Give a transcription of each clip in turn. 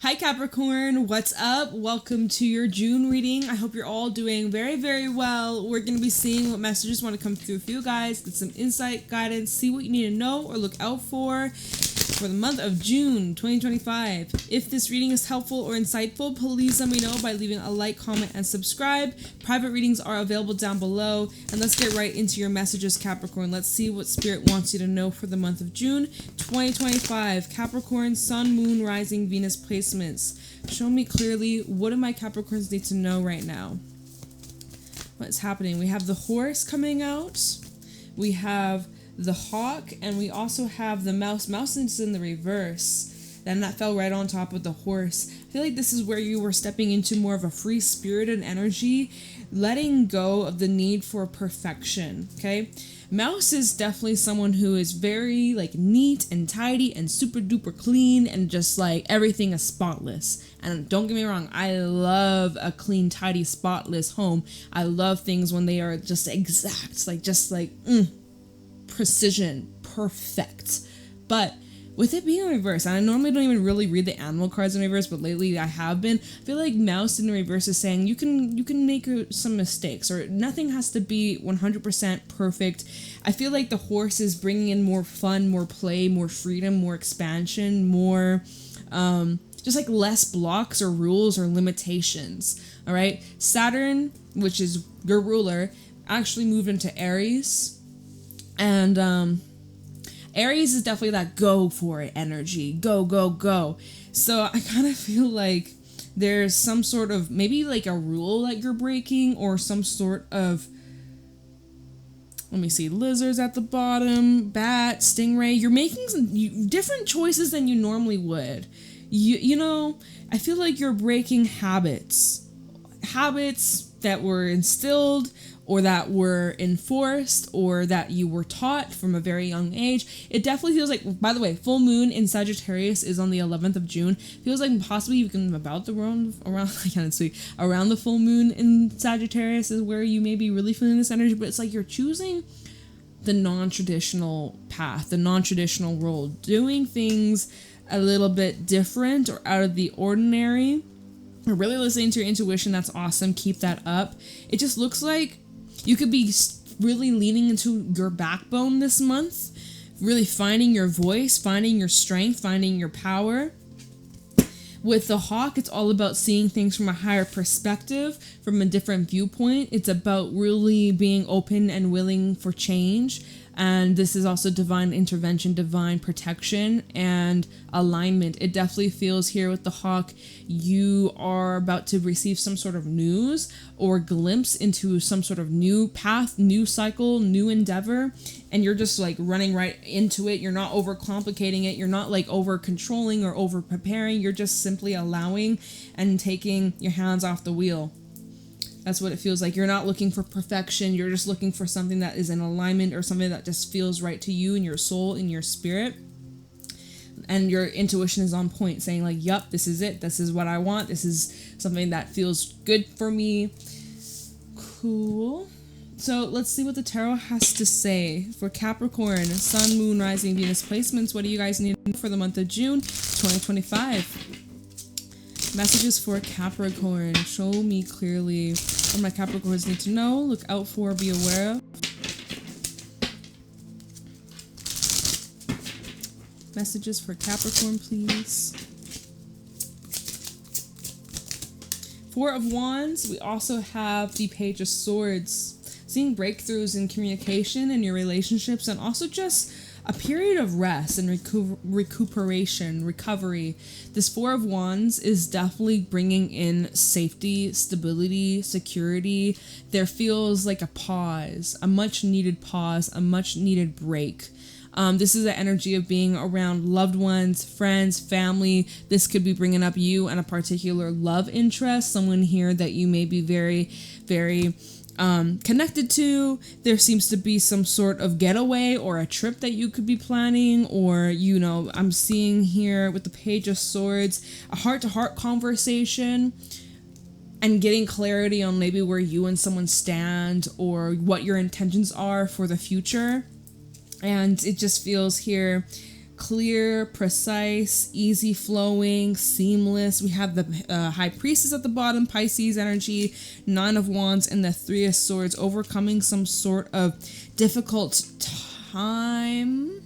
Hi Capricorn, what's up? Welcome to your June reading. I hope you're all doing very, very well. We're going to be seeing what messages want to come through for you guys, get some insight, guidance, see what you need to know or look out for the month of June 2025. If this reading is helpful or insightful, please let me know by leaving a like, comment, and subscribe. Private readings are available down below. And let's get right into your messages, Capricorn. Let's see what Spirit wants you to know for the month of June 2025. Capricorn, Sun, Moon, Rising, Venus placements. Show me clearly, what do my Capricorns need to know right now? What's happening? We have the horse coming out. We have the hawk, and we also have the mouse. Mouse is in the reverse. Then that fell right on top of the horse. I feel like this is where you were stepping into more of a free-spirited energy, letting go of the need for perfection, okay? Mouse is definitely someone who is very like neat and tidy and super duper clean and just like everything is spotless. And don't get me wrong, I love a clean, tidy, spotless home. I love things when they are just exact, precision, perfect. But with it being in reverse, and I normally don't even really read the animal cards in reverse, but lately I have been. I feel like mouse in the reverse is saying you can make some mistakes, or nothing has to be 100% perfect. I feel like the horse is bringing in more fun, more play, more freedom, more expansion, more just like less blocks or rules or limitations. All right, Saturn, which is your ruler, actually moved into Aries. And Aries is definitely that go for it energy. Go, go, go. So I kind of feel like there's some sort of, maybe like a rule that you're breaking, or some sort of, let me see, lizards at the bottom, bat, stingray. You're making some different choices than you normally would. You know, I feel like you're breaking habits that were instilled, or that were enforced, or that you were taught from a very young age. It definitely feels like, by the way, full moon in Sagittarius is on the 11th of June. Feels like possibly you can around the full moon in Sagittarius is where you may be really feeling this energy, but it's like you're choosing the non-traditional path, the non-traditional role, doing things a little bit different or out of the ordinary. You're really listening to your intuition. That's awesome. Keep that up. It just looks like you could be really leaning into your backbone this month, really finding your voice, finding your strength, finding your power. With the hawk, it's all about seeing things from a higher perspective, from a different viewpoint. It's about really being open and willing for change. And this is also divine intervention, divine protection, and alignment. It definitely feels here with the hawk, you are about to receive some sort of news or glimpse into some sort of new path, new cycle, new endeavor, and you're just like running right into it. You're not overcomplicating it. You're not like over controlling or over preparing. You're just simply allowing and taking your hands off the wheel. That's what it feels like. You're not looking for perfection. You're just looking for something that is in alignment, or something that just feels right to you and your soul and your spirit. And your intuition is on point, saying like, yup, this is it. This is what I want. This is something that feels good for me. Cool. So let's see what the tarot has to say for Capricorn, Sun, Moon, Rising, Venus placements. What do you guys need for the month of June 2025? Messages for Capricorn. Show me clearly what my Capricorns need to know, look out for, be aware of. Messages for Capricorn, please. Four of Wands. We also have the Page of Swords. Seeing breakthroughs in communication and your relationships, and also just a period of rest and recuperation, recovery. This Four of Wands is definitely bringing in safety, stability, security. There feels like a pause, a much needed pause, a much needed break. This is the energy of being around loved ones, friends, family. This could be bringing up you and a particular love interest, someone here that you may be very, very connected to. There seems to be some sort of getaway or a trip that you could be planning, or, you know, I'm seeing here with the Page of Swords, a heart-to-heart conversation and getting clarity on maybe where you and someone stand or what your intentions are for the future. And it just feels here clear, precise, easy flowing, seamless. We have the High Priestess at the bottom, Pisces energy, Nine of Wands, and the Three of Swords, overcoming some sort of difficult time,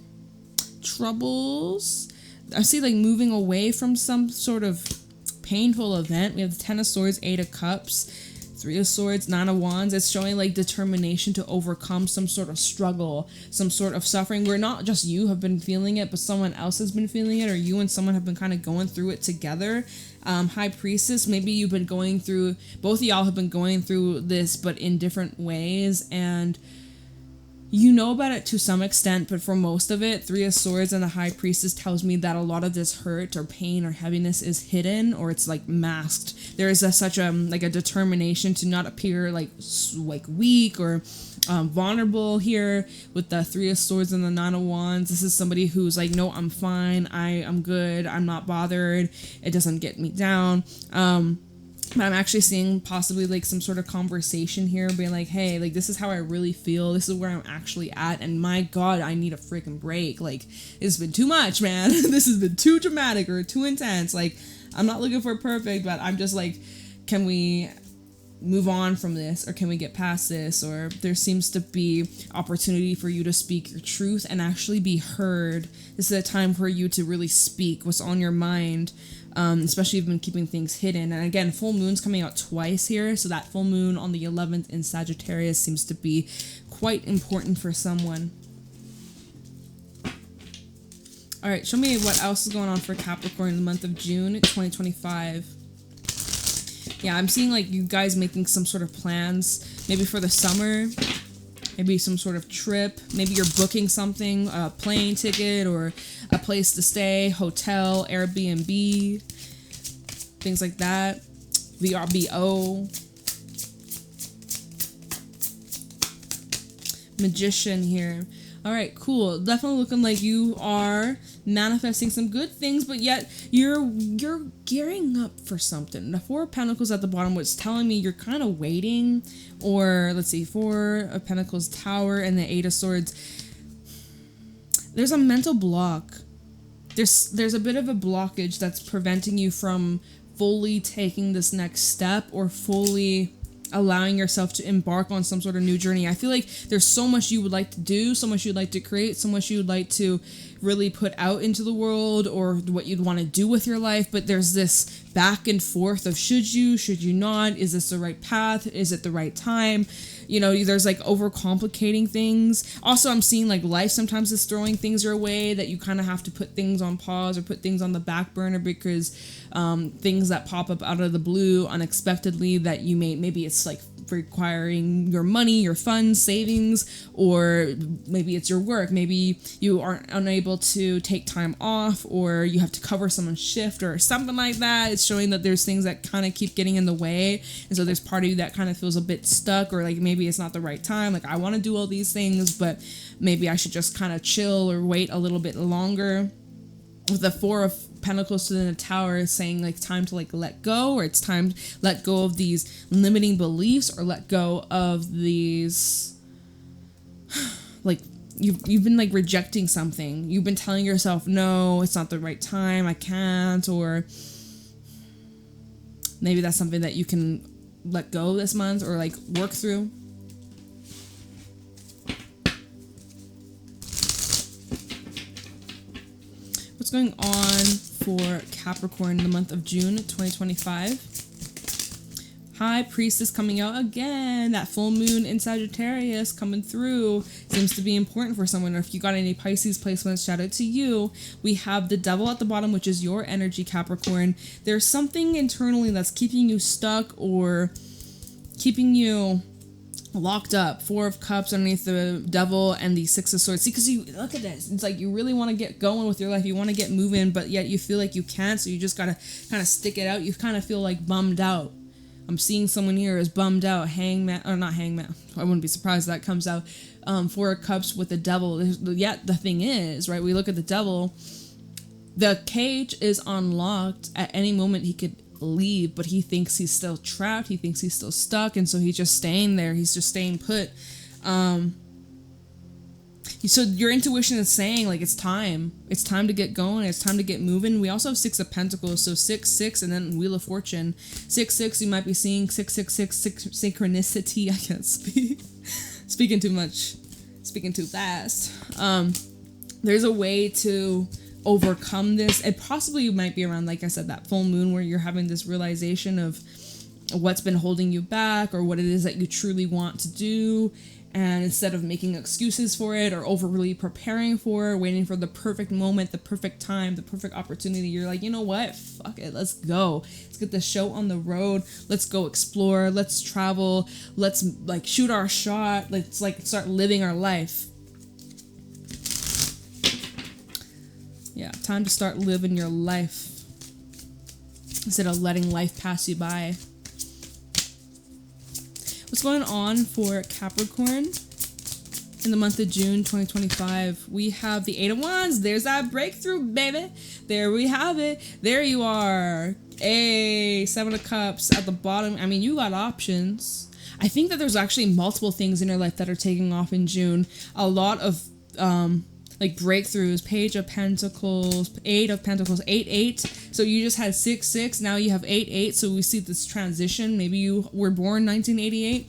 troubles. I see like moving away from some sort of painful event. We have the Ten of Swords, Eight of Cups, Three of Swords, Nine of Wands. It's showing like determination to overcome some sort of struggle, some sort of suffering where not just you have been feeling it, but someone else has been feeling it, or you and someone have been kind of going through it together. High Priestess, maybe you've been going through, both of y'all have been going through this, but in different ways, and you know about it to some extent, but for most of it, Three of Swords and the High Priestess tells me that a lot of this hurt or pain or heaviness is hidden, or it's like masked. There is such a determination to not appear like weak or vulnerable here with the Three of Swords and the Nine of Wands. This is somebody who's like, no, I'm fine. I'm good. I'm not bothered. It doesn't get me down. But I'm actually seeing possibly like some sort of conversation here being like, hey, like this is how I really feel. This is where I'm actually at. And my God, I need a freaking break. Like it's been too much, man. This has been too dramatic or too intense. Like I'm not looking for perfect, but I'm just like, can we move on from this, or can we get past this? Or there seems to be opportunity for you to speak your truth and actually be heard. This is a time for you to really speak what's on your mind. Especially if you've been keeping things hidden. And again, full moon's coming out twice here, so that full moon on the 11th in Sagittarius seems to be quite important for someone. All right, show me what else is going on for Capricorn in the month of June 2025. Yeah, I'm seeing like you guys making some sort of plans, maybe for the summer, maybe some sort of trip, maybe you're booking something, a plane ticket or a place to stay, hotel, Airbnb, things like that, VRBO. Magician here. All right, cool. Definitely looking like you are manifesting some good things, but yet you're gearing up for something. The Four of Pentacles at the bottom was telling me you're kind of waiting, or let's see, Four of Pentacles, Tower, and the Eight of Swords. There's a mental block. There's a bit of a blockage that's preventing you from fully taking this next step or fully allowing yourself to embark on some sort of new journey. I feel like there's so much you would like to do, so much you'd like to create, so much you'd like to really put out into the world, or what you'd want to do with your life, but there's this back and forth of should you not, is this the right path, is it the right time? You know, there's like overcomplicating things. Also, I'm seeing like life sometimes is throwing things your way that you kind of have to put things on pause or put things on the back burner because things that pop up out of the blue unexpectedly that you maybe it's like requiring your money, your funds, savings, or maybe it's your work. Maybe you aren't unable to take time off, or you have to cover someone's shift or something like that. It's showing that there's things that kind of keep getting in the way, and so there's part of you that kind of feels a bit stuck, or like maybe it's not the right time. Like I want to do all these things, but maybe I should just kind of chill or wait a little bit longer. With the Four of Pentacles to the Tower saying like time to like let go, or it's time to let go of these limiting beliefs, or let go of these like you've been like rejecting something. You've been telling yourself, no, it's not the right time, I can't, or maybe that's something that you can let go this month or like work through. What's going on for Capricorn in the month of June 2025? High Priestess coming out again. That full moon in Sagittarius coming through seems to be important for someone. Or if you got any Pisces placements, shout out to you. We have the Devil at the bottom, which is your energy, Capricorn. There's something internally that's keeping you stuck or keeping you locked up. Four of Cups underneath the Devil and the Six of Swords. See, because you look at this, it's like you really want to get going with your life, you want to get moving, but yet you feel like you can't, so you just gotta kind of stick it out. You kind of feel like bummed out. I'm seeing someone here is bummed out. Hangman, or not Hangman, I wouldn't be surprised if that comes out. Four of Cups with the Devil. Yet the thing is, right, we look at the Devil, the cage is unlocked. At any moment he could leave, but he thinks he's still trapped, he thinks he's still stuck, and so he's just staying there, he's just staying put. You So your intuition is saying, like, it's time to get going, it's time to get moving. We also have 6 of Pentacles, so 6 and then Wheel of Fortune. 6 you might be seeing 6 synchronicity. I can't speak. Speaking too much, speaking too fast. There's a way to overcome this. It possibly might be around, like I said, that full moon, where you're having this realization of what's been holding you back, or what it is that you truly want to do. And instead of making excuses for it, or overly preparing for it, waiting for the perfect moment, the perfect time, the perfect opportunity, you're like, you know what? Fuck it. Let's go. Let's get the show on the road. Let's go explore. Let's travel. Let's, like, shoot our shot. Let's, like, start living our life. Yeah, time to start living your life instead of letting life pass you by. What's going on for Capricorn in the month of June 2025? We have the 8 of Wands. There's that breakthrough, baby. There we have it. There you are. 7 of Cups at the bottom. I mean, you got options. I think that there's actually multiple things in your life that are taking off in June. A lot of like breakthroughs. Page of Pentacles, 8 of Pentacles, 8. So you just had 6. Now you have 8. So we see this transition. Maybe you were born 1988,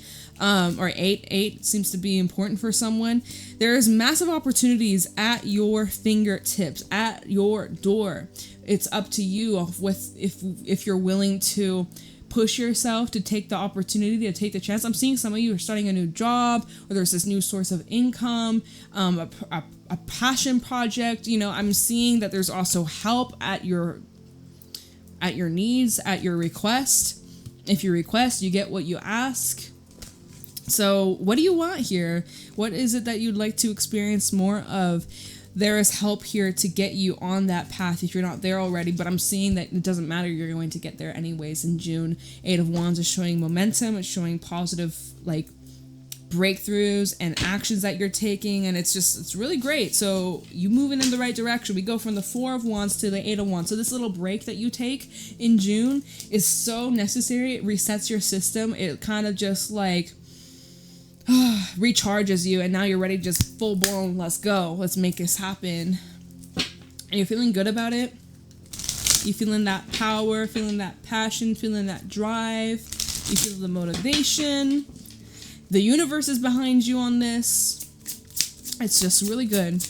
or 8 seems to be important for someone. There's massive opportunities at your fingertips, at your door. It's up to you with if you're willing to push yourself to take the opportunity, to take the chance. I'm seeing some of you are starting a new job, or there's this new source of income, a passion project. You know, I'm seeing that there's also help at your needs, at your request. If you request, you get what you ask. So what do you want here? What is it that you'd like to experience more of? There is help here to get you on that path if you're not there already, but I'm seeing that it doesn't matter, you're going to get there anyways in June. 8 of Wands is showing momentum, it's showing positive, like, breakthroughs and actions that you're taking, and it's really great. So you moving in the right direction. We go from the 4 of Wands to the 8 of Wands. So this little break that you take in June is so necessary. It resets your system. It kind of just, like, recharges you, and now you're ready, just full blown, let's go, let's make this happen. And you're feeling good about it. You feeling that power, feeling that passion, feeling that drive. You feel the motivation. The universe is behind you on this. It's just really good.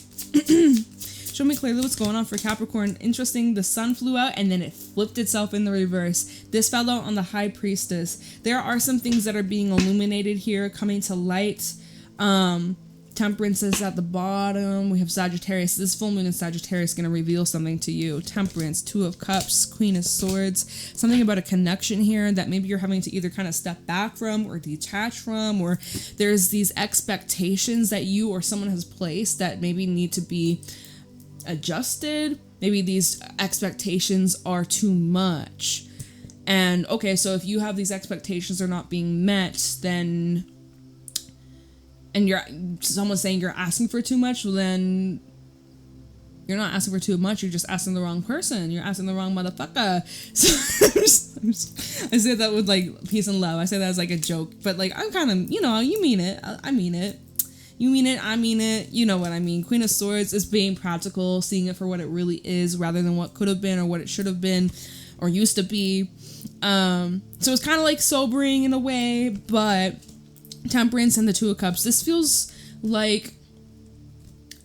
Show me clearly what's going on for Capricorn. Interesting, the sun flew out and then it flipped itself in the reverse. This fell out on the High Priestess. There are some things that are being illuminated here, coming to light. Temperance is at the bottom. We have Sagittarius. This full moon in Sagittarius is going to reveal something to you. Temperance, 2 of Cups, Queen of Swords. Something about a connection here that maybe you're having to either kind of step back from or detach from, or there's these expectations that you or someone has placed that maybe need to be adjusted. Maybe these expectations are too much. And okay, so if you have these expectations are not being met, then someone's saying you're asking for too much, well, then you're not asking for too much, you're just asking the wrong person. You're asking the wrong motherfucker. So I say that with, like, peace and love. I say that as, like, a joke, but, like, I'm kind of, you know, you mean it. I mean it. You mean it, I mean it, you know what I mean. Queen of Swords is being practical, seeing it for what it really is rather than what could have been or what it should have been or used to be. So it's kind of like sobering in a way, but Temperance and the 2 of Cups, this feels like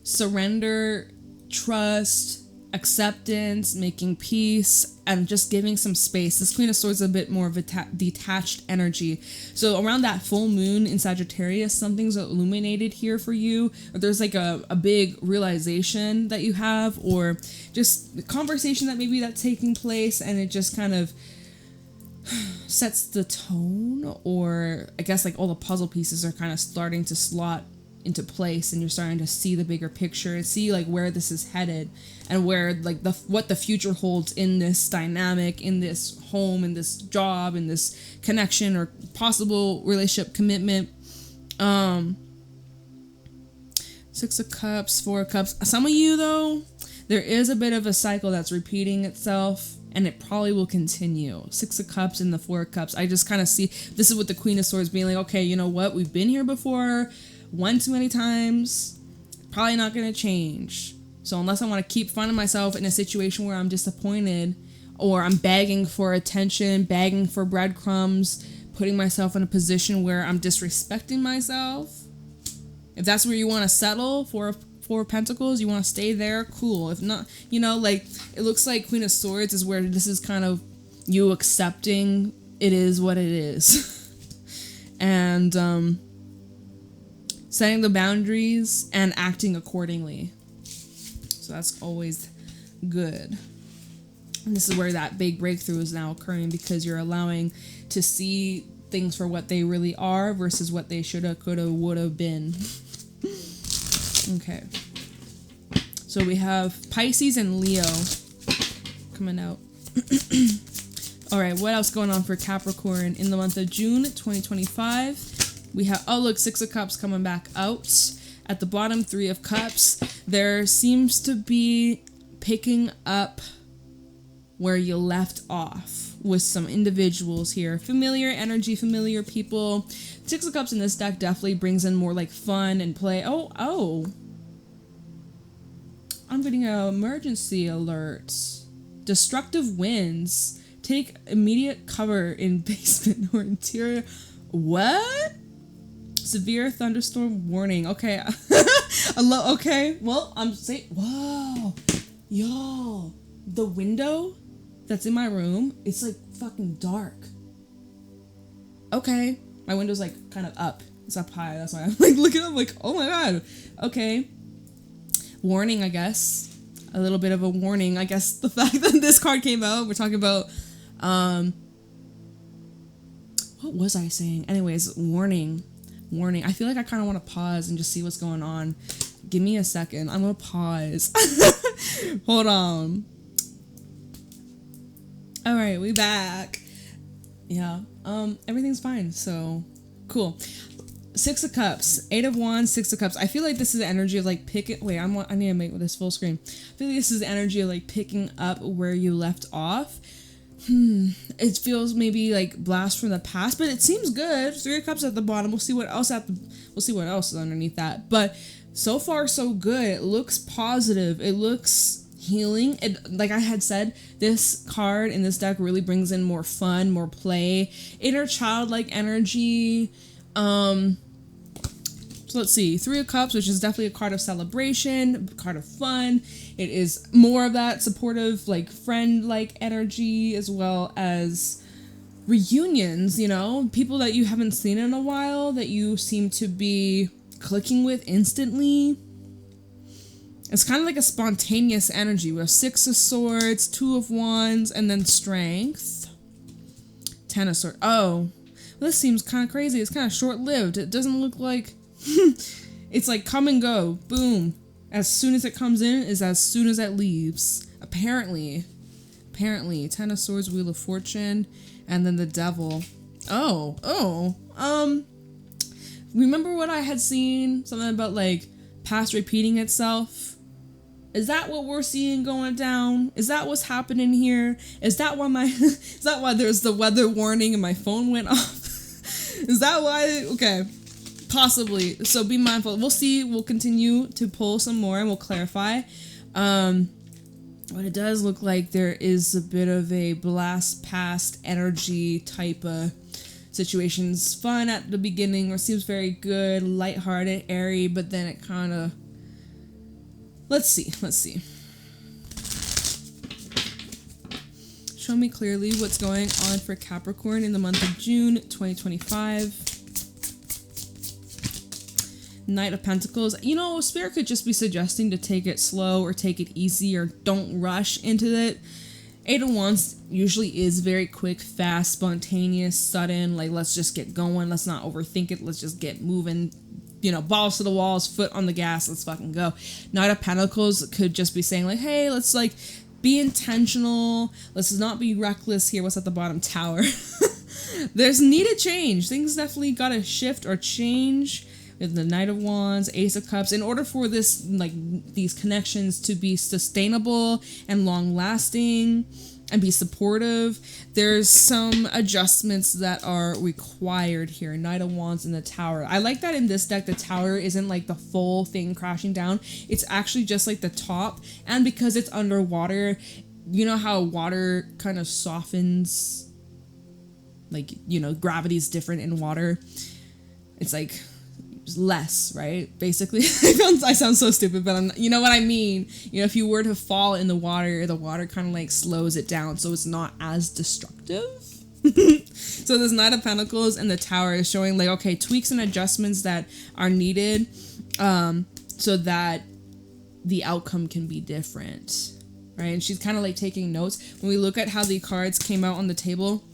surrender, trust, acceptance, making peace, and just giving some space. This Queen of Swords is a bit more of a detached energy. So around that full moon in Sagittarius, something's illuminated here for you, or there's like a big realization that you have, or just the conversation that maybe that's taking place, and it just kind of sets the tone, or I guess like all the puzzle pieces are kind of starting to slot into place, and you're starting to see the bigger picture and see like where this is headed and where like what the future holds in this dynamic, in this home, in this job, in this connection or possible relationship commitment. 6 of Cups, 4 of Cups. Some of you though, there is a bit of a cycle that's repeating itself, and it probably will continue. 6 of Cups and the 4 of Cups. I just kind of see this is with the Queen of Swords being like, okay, you know what? We've been here before. One too many times. Probably not going to change. So unless I want to keep finding myself in a situation where I'm disappointed, or I'm begging for attention, begging for breadcrumbs, putting myself in a position where I'm disrespecting myself, if that's where you want to settle for Four of Pentacles, you want to stay there, cool. If not, you know, like, it looks like Queen of Swords is where this is kind of you accepting it is what it is. And setting the boundaries and acting accordingly. So that's always good. And this is where that big breakthrough is now occurring, because you're allowing to see things for what they really are versus what they shoulda, coulda, woulda been. Okay. So we have Pisces and Leo coming out. All right, what else going on for Capricorn in the month of June 2025? We have, oh look, Six of Cups coming back out. At the bottom, Three of Cups. There seems to be picking up where you left off with some individuals here. Familiar energy, familiar people. Six of Cups in this deck definitely brings in more like fun and play. Oh. I'm getting an emergency alert. Destructive winds. Take immediate cover in basement or interior. What? Severe thunderstorm warning. Okay. Okay. Well, I'm saying, whoa. Y'all. The window that's in my room, it's like fucking dark. Okay. My window's like kind of up. It's up high. That's why I'm like looking up like, oh my god. Okay. Warning, I guess. A little bit of a warning. I guess the fact that this card came out, we're talking about, what was I saying? Anyways, warning. I feel like I kind of want to pause and just see what's going on. Give me a second. I'm going to pause. Hold on. All right, we back. Yeah. Everything's fine. So cool. Six of Cups, Eight of Wands, Six of Cups. I feel like this is the energy of like picking. Wait, I need to make this full screen. I feel like this is the energy of like picking up where you left off. It feels maybe like blast from the past, but it seems good. Three of Cups at the bottom. We'll see what else is underneath that. But so far, so good. It looks positive. It looks healing. Like I had said, this card in this deck really brings in more fun, more play, inner childlike energy. So let's see, Three of Cups, which is definitely a card of celebration, a card of fun. It is more of that supportive, like friend-like energy, as well as reunions, you know, people that you haven't seen in a while that you seem to be clicking with instantly. It's kind of like a spontaneous energy. We have Six of Swords, Two of Wands, and then Strength. Ten of Swords. Oh, well, this seems kind of crazy. It's kind of short-lived. It doesn't look like... It's like come and go. Boom. As soon as it comes in is as soon as it leaves. Apparently. Ten of Swords, Wheel of Fortune, and then the Devil. Remember what I had seen? Something about like past repeating itself? Is that what we're seeing going down? Is that what's happening here? Is that why there's the weather warning and my phone went off? Is that why? Okay. Possibly. So be mindful. We'll see. We'll continue to pull some more and we'll clarify. But it does look like there is a bit of a blast past energy type of situations. Fun at the beginning, or seems very good, lighthearted, airy, but then it kind of... Let's see. Show me clearly what's going on for Capricorn in the month of June 2025. Knight of Pentacles. You know, Spirit could just be suggesting to take it slow or take it easy or don't rush into it. Eight of Wands usually is very quick, fast, spontaneous, sudden. Like, let's just get going. Let's not overthink it. Let's just get moving. You know, balls to the walls, foot on the gas. Let's fucking go. Knight of Pentacles could just be saying like, hey, let's like be intentional. Let's not be reckless here. What's at the bottom? Tower. There's needed change. Things definitely gotta shift or change. With the Knight of Wands, Ace of Cups, in order for this, like, these connections to be sustainable and long-lasting, and be supportive. There's some adjustments that are required here. Knight of Wands and the Tower. I like that in this deck the Tower isn't like the full thing crashing down. It's actually just like the top. And because it's underwater, you know how water kind of softens, like, you know, gravity is different in water. It's like less, right? Basically, I sound so stupid, but you know what I mean. You know, if you were to fall in the water kind of like slows it down, so it's not as destructive. So this Knight of Pentacles and the Tower is showing like, okay, tweaks and adjustments that are needed, so that the outcome can be different, right? And she's kind of like taking notes. When we look at how the cards came out on the table,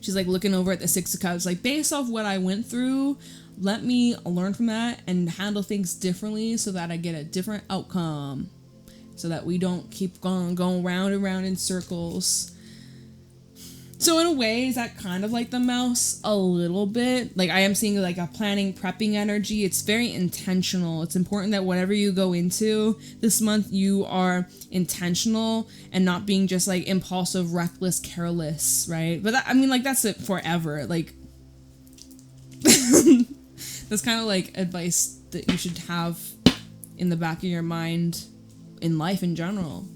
she's like looking over at the Six of Cups, like, based off what I went through, let me learn from that and handle things differently so that I get a different outcome, so that we don't keep going round and round in circles. So in a way, is that kind of like the mouse a little bit? Like, I am seeing like a planning, prepping energy. It's very intentional. It's important that whatever you go into this month, you are intentional and not being just like impulsive, reckless, careless, right? But that, I mean, like, that's it forever. Like, that's kind of like advice that you should have in the back of your mind in life in general,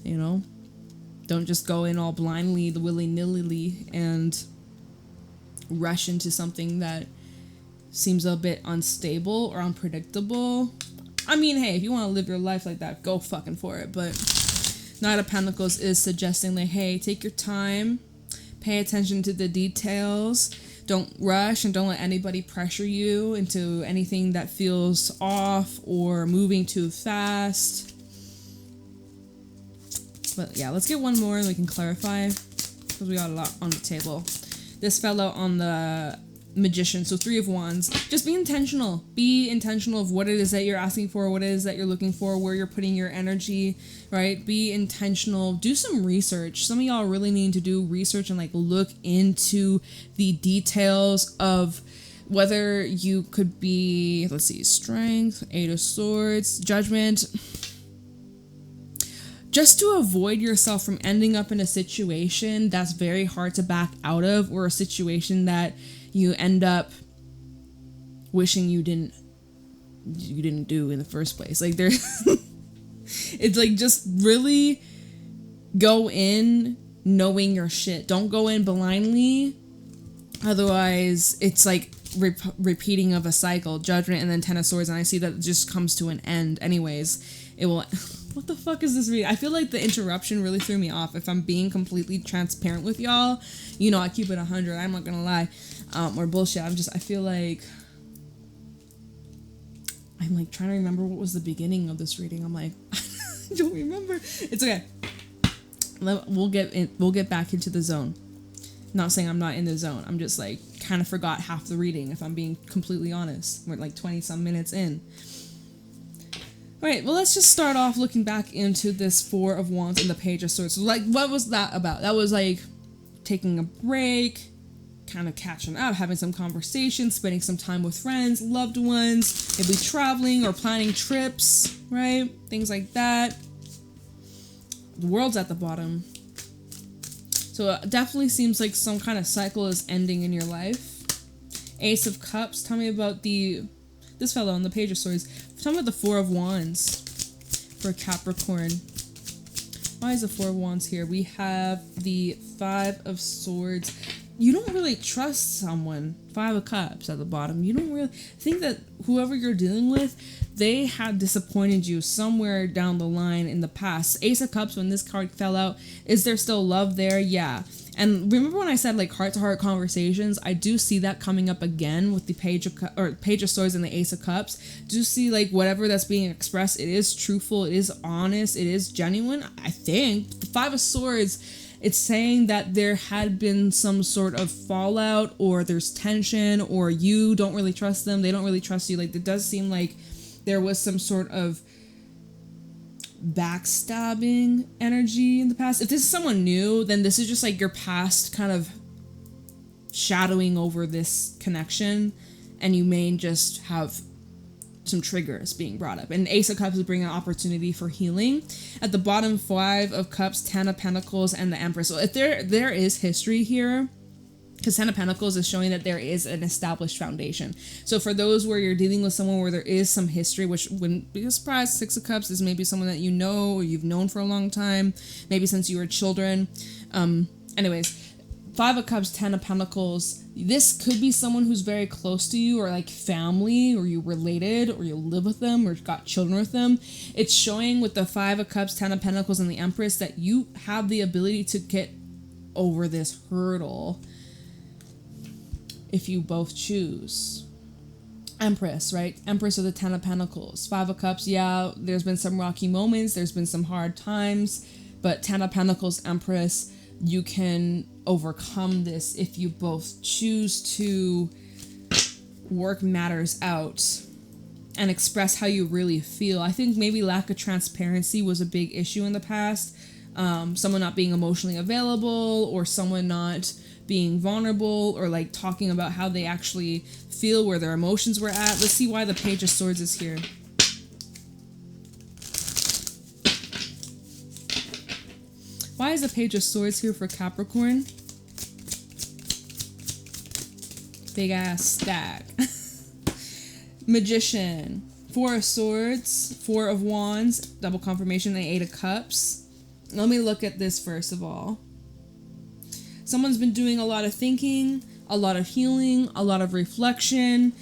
you know? Don't just go in all blindly, the willy-nilly, and rush into something that seems a bit unstable or unpredictable. I mean, hey, if you want to live your life like that, go fucking for it. But Knight of Pentacles is suggesting like, hey, take your time, pay attention to the details, don't rush, and don't let anybody pressure you into anything that feels off or moving too fast. But yeah, let's get one more and we can clarify, because we got a lot on the table. This fell out on the Magician, so Three of Wands. Just be intentional. Be intentional of what it is that you're asking for, what it is that you're looking for, where you're putting your energy, right? Be intentional. Do some research. Some of y'all really need to do research and like look into the details of whether you could be, let's see, Strength, Eight of Swords, Judgment. Just to avoid yourself from ending up in a situation that's very hard to back out of, or a situation that you end up wishing you didn't do in the first place. Like, there, it's like, just really go in knowing your shit. Don't go in blindly. Otherwise, it's like repeating of a cycle. Judgment and then Ten of Swords, and I see that it just comes to an end. Anyways, it will. What the fuck is this reading? I feel like the interruption really threw me off. If I'm being completely transparent with y'all, you know, I keep it 100. I'm not gonna lie, or bullshit. I feel like I'm like trying to remember what was the beginning of this reading. I'm like, I don't remember. It's okay. We'll get back into the zone. Not saying I'm not in the zone. I'm just like kind of forgot half the reading, if I'm being completely honest. We're like 20 some minutes in. Alright, well, let's just start off looking back into this Four of Wands and the Page of Swords. So, like, what was that about? That was, like, taking a break, kind of catching up, having some conversations, spending some time with friends, loved ones, maybe traveling or planning trips, right? Things like that. The World's at the bottom. So, it definitely seems like some kind of cycle is ending in your life. Ace of Cups. Tell me about this fellow on the Page of Swords. Tell me about the Four of Wands for Capricorn. Why is the Four of Wands here? We have the Five of Swords. You don't really trust someone. Five of Cups at the bottom. You don't really think that whoever you're dealing with, they had disappointed you somewhere down the line in the past. Ace of Cups, when this card fell out, is there still love there? Yeah. And remember when I said like heart-to-heart conversations? I do see that coming up again with the Page of Swords and the Ace of Cups. Do see like whatever that's being expressed, it is truthful, it is honest, it is genuine. I think the Five of Swords, it's saying that there had been some sort of fallout, or there's tension, or you don't really trust them, they don't really trust you. Like, it does seem like there was some sort of backstabbing energy in the past. If this is someone new, then this is just like your past kind of shadowing over this connection, and you may just have some triggers being brought up. And Ace of Cups is bringing an opportunity for healing. At the bottom, 5 of Cups, 10 of Pentacles, and the Empress. So if there is history here, because 10 of Pentacles is showing that there is an established foundation. So for those where you're dealing with someone where there is some history, which wouldn't be a surprise, 6 of Cups is maybe someone that you know or you've known for a long time, maybe since you were children. Anyways, 5 of Cups, 10 of Pentacles. This could be someone who's very close to you or like family, or you related, or you live with them, or got children with them. It's showing with the 5 of Cups, 10 of Pentacles, and the Empress that you have the ability to get over this hurdle if you both choose. Empress, right? Empress of the 10 of Pentacles. 5 of Cups, yeah, there's been some rocky moments, there's been some hard times, but 10 of Pentacles, Empress, you can overcome this if you both choose to work matters out and express how you really feel. I think maybe lack of transparency was a big issue in the past. Someone not being emotionally available, or someone not being vulnerable, or like talking about how they actually feel, where their emotions were at. Let's see why the Page of Swords is here. Why is the Page of Swords here for Capricorn? Big ass stack. Magician. 4 of Swords, 4 of Wands, double confirmation, and 8 of Cups. Let me look at this first of all. Someone's been doing a lot of thinking, a lot of healing, a lot of reflection.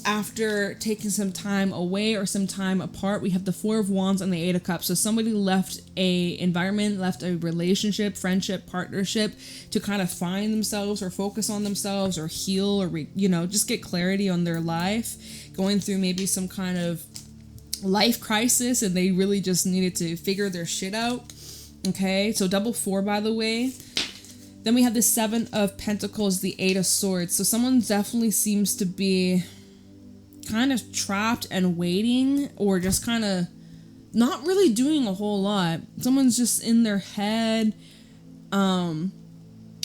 After taking some time away or some time apart, we have the 4 of Wands and the 8 of Cups. So somebody left a environment, left a relationship, friendship, partnership to kind of find themselves or focus on themselves or heal or, just get clarity on their life. Going through maybe some kind of life crisis, and they really just needed to figure their shit out. Okay, so double 4, by the way. Then we have the 7 of Pentacles, the 8 of Swords. So someone definitely seems to be kind of trapped and waiting, or just kind of not really doing a whole lot. Someone's just in their head,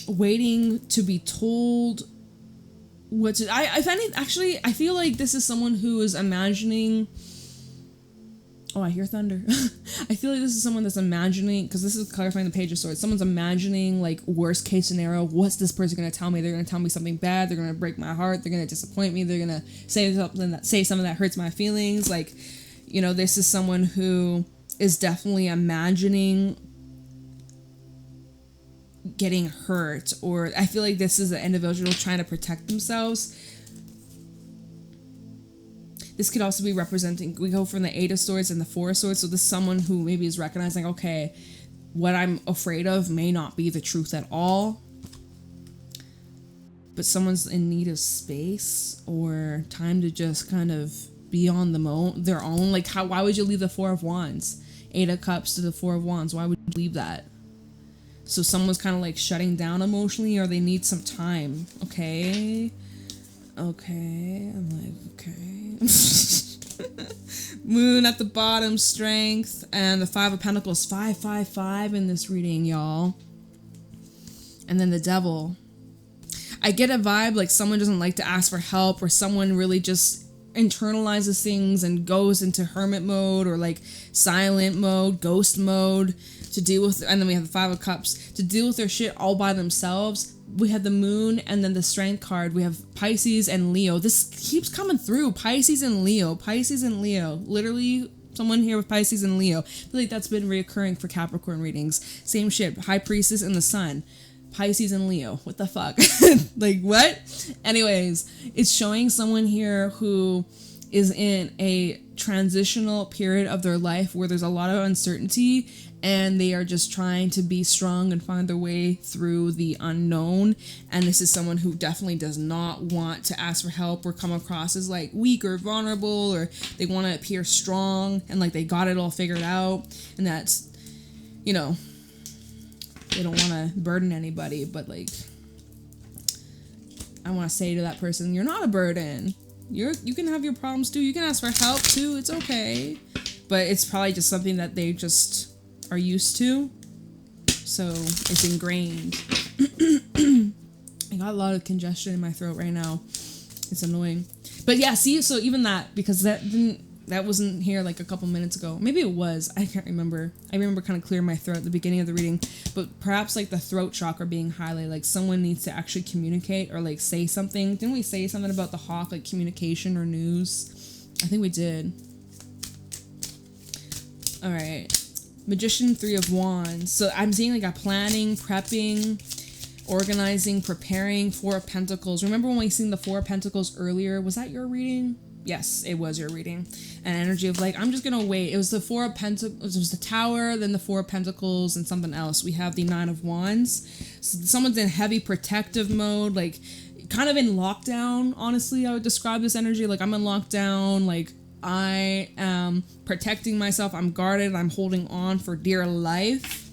waiting to be told what to... I feel like this is someone who is imagining... Oh, I hear thunder. I feel like this is someone that's imagining, because this is clarifying the Page of Swords. Someone's imagining, like, worst case scenario. What's this person going to tell me? They're going to tell me something bad. They're going to break my heart. They're going to disappoint me. They're going to say something that hurts my feelings. Like, this is someone who is definitely imagining getting hurt. Or I feel like this is an individual trying to protect themselves. This could also be representing, we go from the 8 of Swords and the 4 of Swords. So this is someone who maybe is recognizing, okay, what I'm afraid of may not be the truth at all. But someone's in need of space or time to just kind of be on their own. Like, why would you leave the 4 of Wands? 8 of Cups to the 4 of Wands. Why would you leave that? So someone's kind of like shutting down emotionally, or they need some time. Okay. I'm like, okay. Moon at the bottom, Strength, and the 5 of Pentacles, 555 in this reading, y'all. And then the Devil. I get a vibe like someone doesn't like to ask for help, or someone really just internalizes things and goes into hermit mode, or like silent mode, ghost mode to deal with. And then we have the 5 of Cups to deal with their shit all by themselves. We have the Moon, and then the Strength card. We have Pisces and Leo. This keeps coming through. Pisces and Leo. Literally, someone here with Pisces and Leo. I feel like that's been reoccurring for Capricorn readings. Same shit. High Priestess and the Sun. Pisces and Leo. What the fuck? Like, what? Anyways, it's showing someone here who is in a transitional period of their life where there's a lot of uncertainty, and they are just trying to be strong and find their way through the unknown. And this is someone who definitely does not want to ask for help or come across as like weak or vulnerable, or they want to appear strong and like they got it all figured out, and that's, they don't want to burden anybody. But like, I want to say to that person, you're not a burden. You can have your problems too. You can ask for help too. It's okay. But it's probably just something that they just are used to. So it's ingrained. I got a lot of congestion in my throat right now. It's annoying. But yeah, see, so even that, because that didn't That wasn't here like a couple minutes ago. Maybe it was. I can't remember. I remember kind of clearing my throat at the beginning of the reading. But perhaps like the throat chakra being highlighted. Like someone needs to actually communicate or like say something. Didn't we say something about the hawk, like communication or news? I think we did. All right. Magician, 3 of Wands. So I'm seeing like a planning, prepping, organizing, preparing. 4 of Pentacles. Remember when we seen the 4 of Pentacles earlier? Was that your reading? Yes, it was your reading. An energy of like, I'm just gonna wait. It was the 4 of Pentacles, it was the Tower, then the 4 of Pentacles, and something else. We have the 9 of Wands. So someone's in heavy protective mode, like kind of in lockdown, honestly, I would describe this energy. Like I'm in lockdown, like I am protecting myself, I'm guarded, I'm holding on for dear life.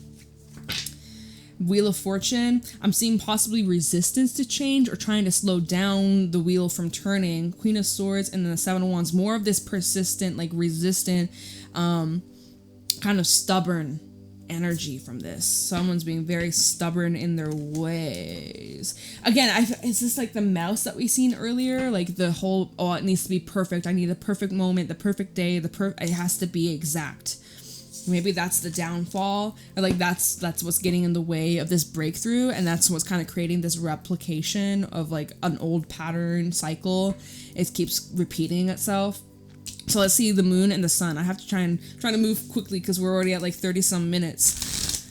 Wheel of Fortune, I'm seeing possibly resistance to change or trying to slow down the wheel from turning. Queen of Swords and then the 7 of Wands, more of this persistent, like resistant, kind of stubborn energy from this. Someone's being very stubborn in their ways. Again, is this like the mouse that we seen earlier? Like the whole, oh, it needs to be perfect. I need a perfect moment, the perfect day, it has to be exact. Maybe that's the downfall, or like that's what's getting in the way of this breakthrough, and that's what's kind of creating this replication of like an old pattern cycle. It keeps repeating itself. So let's see the moon and the sun. I have to try to move quickly because we're already at like 30 some minutes.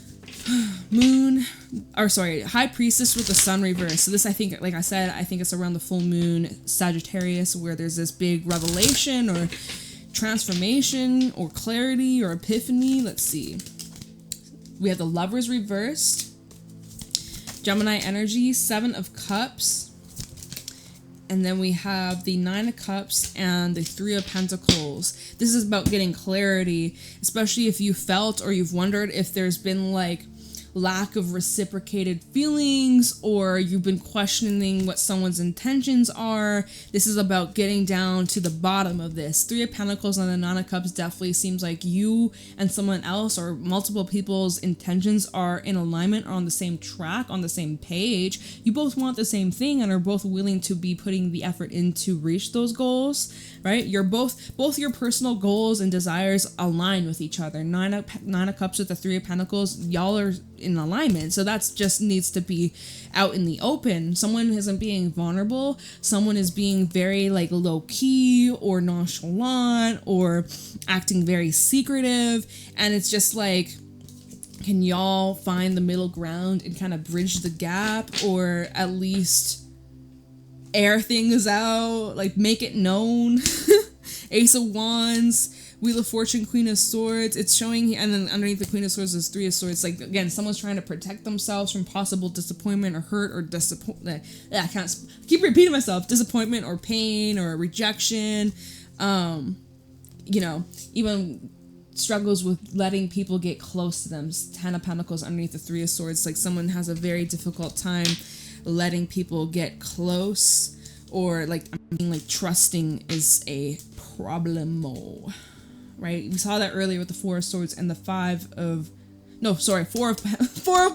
High Priestess with the sun reverse. So this, I think, like I said, I think it's around the full moon Sagittarius where there's this big revelation or transformation or clarity or epiphany. Let's see. We have the Lovers reversed. Gemini energy, 7 of Cups. And then we have the 9 of Cups and the 3 of Pentacles. This is about getting clarity, especially if you felt or you've wondered if there's been like lack of reciprocated feelings or you've been questioning what someone's intentions are. This is about getting down to the bottom of this. 3 of Pentacles and the 9 of Cups definitely seems like you and someone else or multiple people's intentions are in alignment, are on the same track, on the same page. You both want the same thing and are both willing to be putting the effort in to reach those goals, right? You're both your personal goals and desires align with each other. 9 of Cups with the 3 of Pentacles, y'all are in alignment. So that's just needs to be out in the open. Someone isn't being vulnerable. Someone is being very like low key or nonchalant or acting very secretive. And it's just like, can y'all find the middle ground and kind of bridge the gap or at least air things out, like make it known? Ace of Wands, Wheel of Fortune, Queen of Swords. It's showing, and then underneath the Queen of Swords is 3 of Swords. Like, again, someone's trying to protect themselves from possible disappointment or hurt or disappointment. I can't keep repeating myself. Disappointment or pain or rejection. You know, even struggles with letting people get close to them. 10 of Pentacles underneath the 3 of Swords. Like, someone has a very difficult time letting people get close, or like, I mean, like trusting is a problemo. Right, we saw that earlier with the 4 of Swords and the 4 of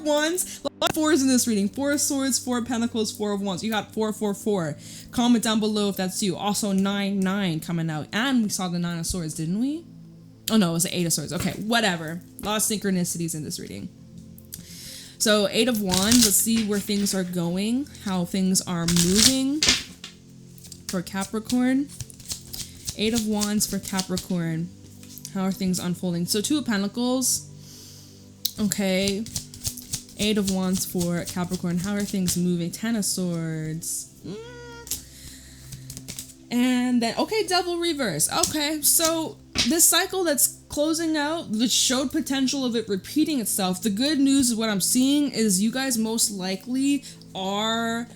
Wands. A lot of 4s in this reading. 4 of Swords, 4 of Pentacles, 4 of Wands. You got 4. Comment down below if that's you. Also 9 coming out, and we saw the 9 of Swords, didn't we? Oh no, it was the 8 of Swords. Okay, whatever. A lot of synchronicities in this reading. So 8 of Wands. Let's see where things are going, how things are moving for Capricorn. 8 of Wands for Capricorn. How are things unfolding? So 2 of Pentacles. Okay. 8 of Wands for Capricorn. How are things moving? 10 of Swords. And then, okay, Devil reverse. Okay, so this cycle that's closing out, which showed potential of it repeating itself. The good news is what I'm seeing is you guys most likely are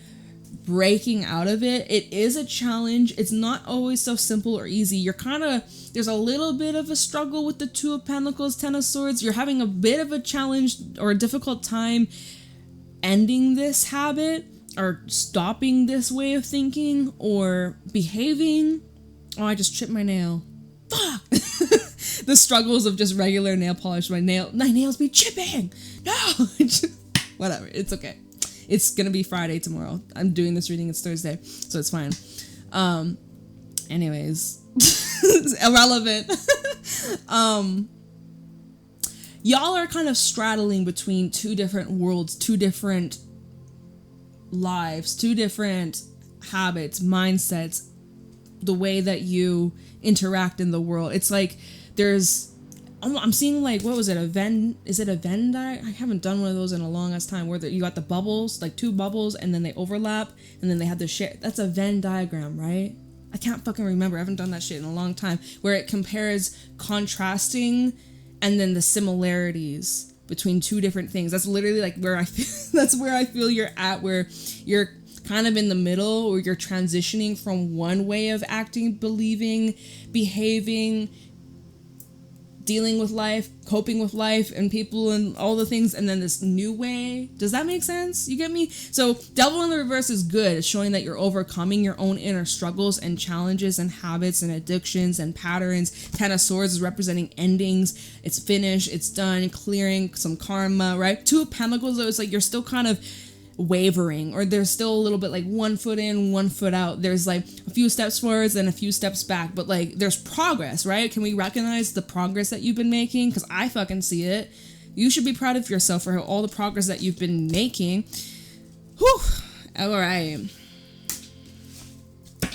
breaking out of it. It is a challenge. It's not always so simple or easy. You're kind of, there's a little bit of a struggle with the 2 of Pentacles, 10 of Swords. You're having a bit of a challenge or a difficult time ending this habit or stopping this way of thinking or behaving. Oh, I just chipped my nail. Fuck! The struggles of just regular nail polish. My nails be chipping. No! Whatever. It's okay. It's gonna be Friday tomorrow. I'm doing this reading, it's Thursday, so it's fine. Anyways. Irrelevant. Y'all are kind of straddling between two different worlds, two different lives, two different habits, mindsets, the way that you interact in the world. It's like I'm seeing like, what was it, is it a Venn diagram? I haven't done one of those in a long ass time, where you got the bubbles, like two bubbles, and then they overlap, and then they have the shit. That's a Venn diagram, right? I can't fucking remember. I haven't done that shit in a long time, where it compares contrasting and then the similarities between two different things. That's literally like where I feel, that's where I feel you're at, where you're kind of in the middle, or you're transitioning from one way of acting, believing, behaving, dealing with life, coping with life and people and all the things, and then this new way. Does that make sense? You get me? So Devil in the Reverse is good. It's showing that you're overcoming your own inner struggles and challenges and habits and addictions and patterns. Ten of Swords is representing endings. It's finished. It's done. Clearing some karma, right? Two of Pentacles, though, it's like you're still kind of wavering, or there's still a little bit like 1 foot in, 1 foot out. There's like a few steps forwards and a few steps back, but like there's progress, right? Can we recognize the progress that you've been making? Because I fucking see it. You should be proud of yourself for all the progress that you've been making. Whew. All right,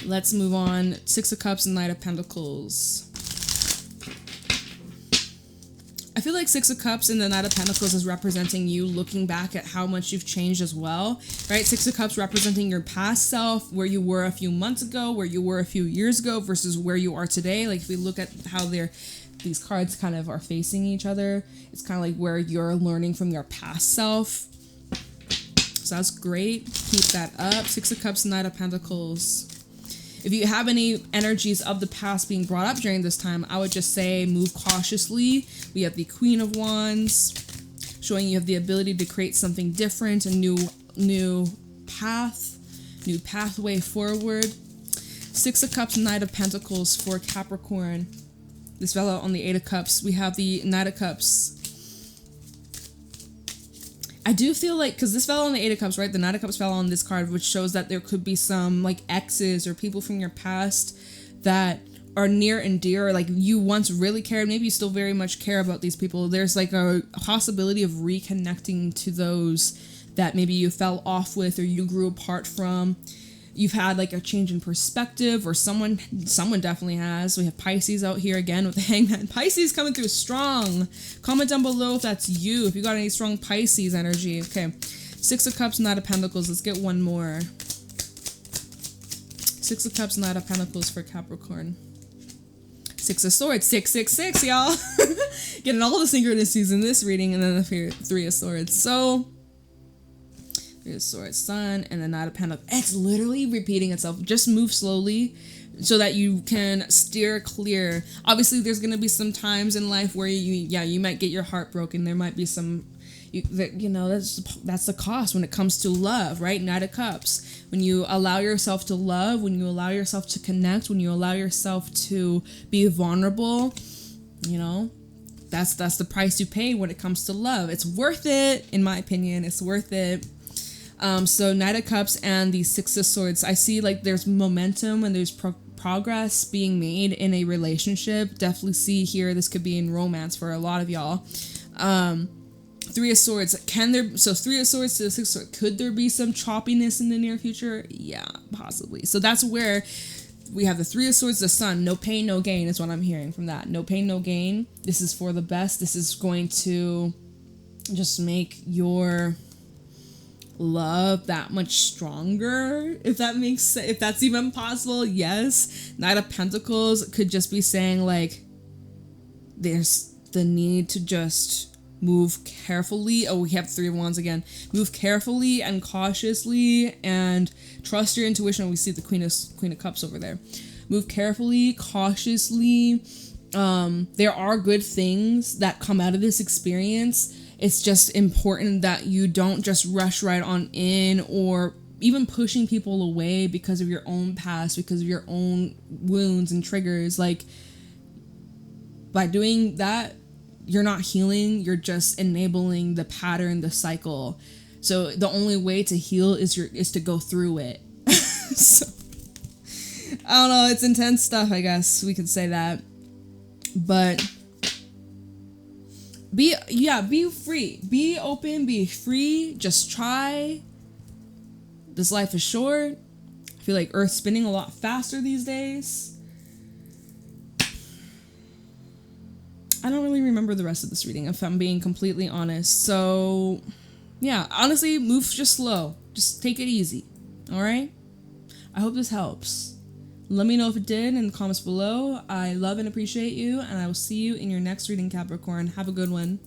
let's move on. Six of Cups and Knight of Pentacles. I feel like Six of Cups and the Knight of Pentacles is representing you looking back at how much you've changed as well, right? Six of Cups representing your past self, where you were a few months ago, where you were a few years ago versus where you are today. Like if we look at how these cards kind of are facing each other, it's kind of like where you're learning from your past self. So that's great. Keep that up. Six of Cups, Knight of Pentacles. If you have any energies of the past being brought up during this time, I would just say move cautiously. We have the Queen of Wands, showing you have the ability to create something different, a new pathway forward. Six of Cups, Knight of Pentacles for Capricorn. This fell out on the Eight of Cups. We have the Knight of Cups. I do feel like, because this fell on the Eight of Cups, right? The Knight of Cups fell on this card, which shows that there could be some like exes or people from your past that are near and dear, or like you once really cared. Maybe you still very much care about these people. There's like a possibility of reconnecting to those that maybe you fell off with or you grew apart from. You've had like a change in perspective, or someone definitely has. We have Pisces out here again with the Hangman. Pisces coming through strong. Comment down below if that's you, if you got any strong Pisces energy. Okay, Six of Cups, Knight of Pentacles. Let's get one more. Six of Cups, Knight of Pentacles for Capricorn. Six of Swords, 666, y'all. Getting all the synchronicities in this reading, and then the Three of Swords. So Three of Swords, Sun, and the Knight of Pentacles. It's literally repeating itself. Just move slowly so that you can steer clear. Obviously, there's going to be some times in life where you might get your heart broken. There might be some, that's the cost when it comes to love, right? Knight of Cups. When you allow yourself to love, when you allow yourself to connect, when you allow yourself to be vulnerable, that's the price you pay when it comes to love. It's worth it, in my opinion. It's worth it. So Knight of Cups and the Six of Swords, I see like there's momentum and there's progress being made in a relationship. Definitely see here this could be in romance for a lot of y'all. Three of Swords, Three of Swords to the Six of Swords, could there be some choppiness in the near future? Yeah, possibly. So that's where we have the Three of Swords, the Sun. No pain, no gain is what I'm hearing from that. No pain, no gain. This is for the best. This is going to just make your love that much stronger, if that makes sense, if that's even possible. Yes. Knight of Pentacles could just be saying like there's the need to just move carefully. Oh, we have Three of Wands again. Move carefully and cautiously and trust your intuition. We see the Queen of Cups over there. Move carefully, cautiously. There are good things that come out of this experience. It's just important that you don't just rush right on in, or even pushing people away because of your own past, because of your own wounds and triggers. Like, by doing that, you're not healing, you're just enabling the pattern, the cycle. So the only way to heal is to go through it. I don't know, it's intense stuff, I guess we could say that. But be free. Be open, be free. Just try. This life is short. I feel like Earth's spinning a lot faster these days. I don't really remember the rest of this reading, if I'm being completely honest. So, yeah, honestly, move just slow. Just take it easy. All right? I hope this helps. Let me know if it did in the comments below. I love and appreciate you, and I will see you in your next reading, Capricorn. Have a good one.